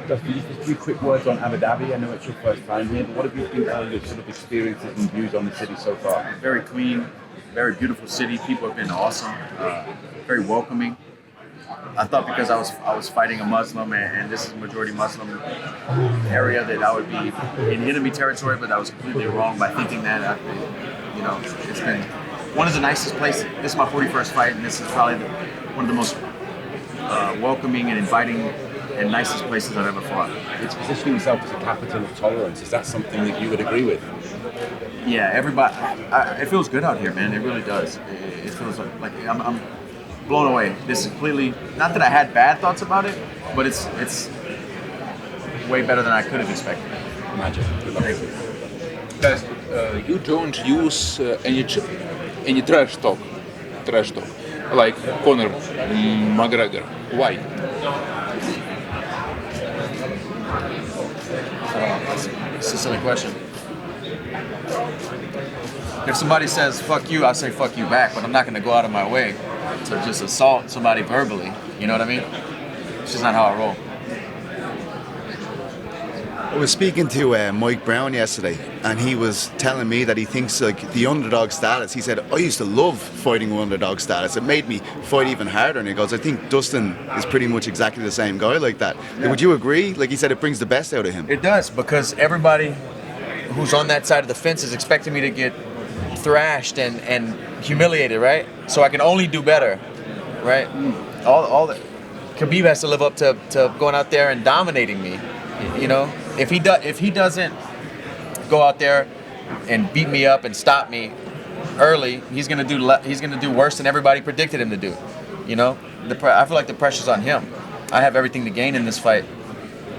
Dustin, just a few quick words on Abu Dhabi. I know it's your first time here, but what have you been your sort of experiences and views on the city so far? Very clean, very beautiful city. People have been awesome, very welcoming. I thought because I was fighting a Muslim and this is a majority Muslim area that I would be in enemy territory, but I was completely wrong by thinking that. It's been one of the nicest places. This is my 41st fight, and this is probably one of the most welcoming and inviting and nicest places I've ever fought. It's positioning itself as a capital of tolerance. Is that something that you would agree with? Yeah, everybody. It feels good out here, man. It really does. It feels like I'm blown away. This is completely, not that I had bad thoughts about it, but it's way better than I could have expected. Imagine. Thank you. Guys, you don't use any trash talk, like Conor McGregor. Why? It's a silly question. If somebody says "fuck you," I'll say "fuck you" back, but I'm not going to go out of my way to just assault somebody verbally. You know what I mean? It's just not how I roll. I was speaking to Mike Brown yesterday, and he was telling me that he thinks like the underdog status. He said, "I used to love fighting underdog status. It made me fight even harder." And he goes, "I think Dustin is pretty much exactly the same guy like that." Yeah. Would you agree? Like he said, it brings the best out of him. It does, because everybody who's on that side of the fence is expecting me to get thrashed and humiliated, right? So I can only do better, right? All the Khabib has to live up to going out there and dominating me. You know, if he doesn't go out there and beat me up and stop me early, he's gonna do worse than everybody predicted him to do. You know, I feel like the pressure's on him. I have everything to gain in this fight.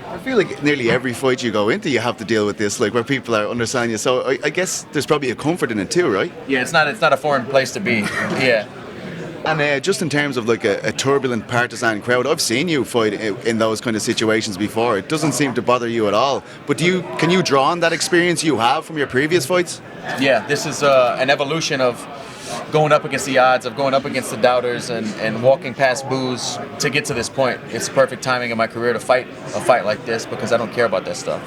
I feel like nearly every fight you go into, you have to deal with this, like where people are underselling you. So I guess there's probably a comfort in it too, right? Yeah, it's not a foreign place to be. Yeah. And just in terms of like a turbulent partisan crowd, I've seen you fight in those kind of situations before. It doesn't seem to bother you at all. But can you draw on that experience you have from your previous fights? Yeah, this is an evolution of going up against the odds, of going up against the doubters and walking past boos to get to this point. It's the perfect timing in my career to fight a fight like this because I don't care about that stuff.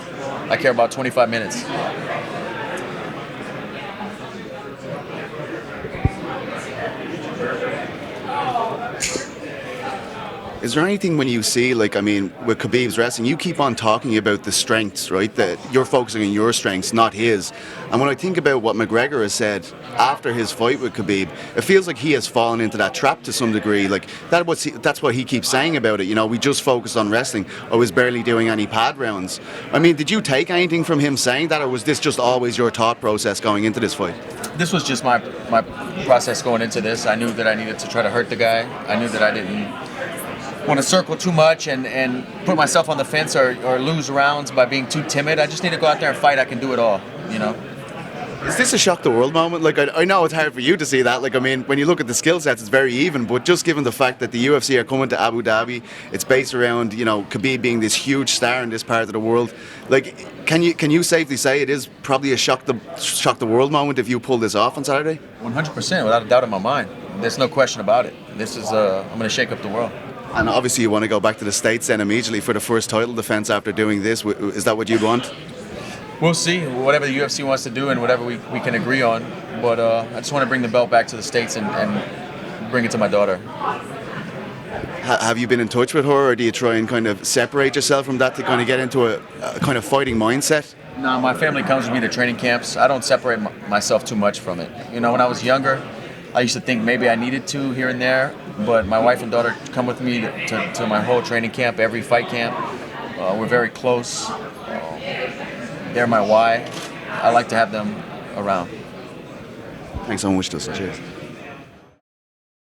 I care about 25 minutes. Is there anything when you see, like, I mean, with Khabib's wrestling, you keep on talking about the strengths, right? That you're focusing on your strengths, not his. And when I think about what McGregor has said after his fight with Khabib, it feels like he has fallen into that trap to some degree. Like, that's what he keeps saying about it. You know, we just focus on wrestling. I was barely doing any pad rounds. I mean, did you take anything from him saying that, or was this just always your thought process going into this fight? This was just my process going into this. I knew that I needed to try to hurt the guy. I knew that I didn't want to circle too much and put myself on the fence or lose rounds by being too timid. I just need to go out there and fight. I can do it all, you know. Is this a shock the world moment? Like, I know it's hard for you to see that. Like, I mean, when you look at the skill sets, it's very even. But just given the fact that the UFC are coming to Abu Dhabi, it's based around, you know, Khabib being this huge star in this part of the world. Like, can you safely say it is probably a shock the world moment if you pull this off on Saturday? 100%, without a doubt in my mind. There's no question about it. This is I'm going to shake up the world. And obviously you want to go back to the States then immediately for the first title defense after doing this. Is that what you'd want? We'll see. Whatever the UFC wants to do and whatever we can agree on. But I just want to bring the belt back to the States and bring it to my daughter. Have you been in touch with her, or do you try and kind of separate yourself from that to kind of get into a kind of fighting mindset? No, my family comes with me to training camps. I don't separate myself too much from it. You know, when I was younger, I used to think maybe I needed to here and there, but my wife and daughter come with me to my whole training camp, every fight camp. We're very close. They're my why. I like to have them around. Thanks so much, Dustin. Cheers.